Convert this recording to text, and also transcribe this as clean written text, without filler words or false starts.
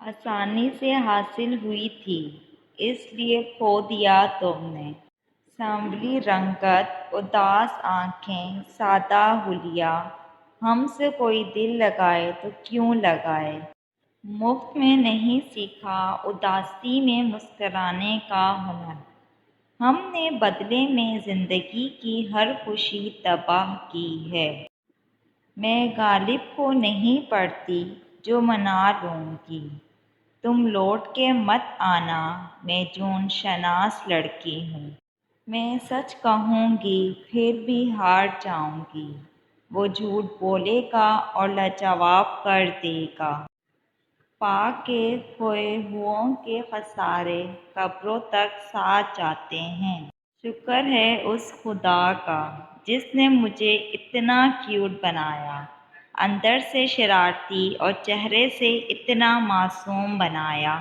آسانی سے حاصل ہوئی تھی، اس لیے کھو دیا تم نے۔ سانولی رنگت، اداس آنکھیں، سادہ حلیہ، ہم سے کوئی دل لگائے تو کیوں لگائے۔ مفت میں نہیں سیکھا اداسی میں مسکرانے کا ہنر، ہم نے بدلے میں زندگی کی ہر خوشی تباہ کی ہے۔ میں غالب کو نہیں پڑھتی جو منا لوں گی، تم لوٹ کے مت آنا، میں جون شناس لڑکی ہوں۔ میں سچ کہوں گی پھر بھی ہار جاؤں گی، وہ جھوٹ بولے گا اور لاجواب کر دے گا۔ پا کے کھوئے ہؤوں کے خسارے قبروں تک ساتھ جاتے ہیں۔ شکر ہے اس خدا کا جس نے مجھے اتنا کیوٹ بنایا، اندر سے شرارتی اور چہرے سے اتنا معصوم بنایا۔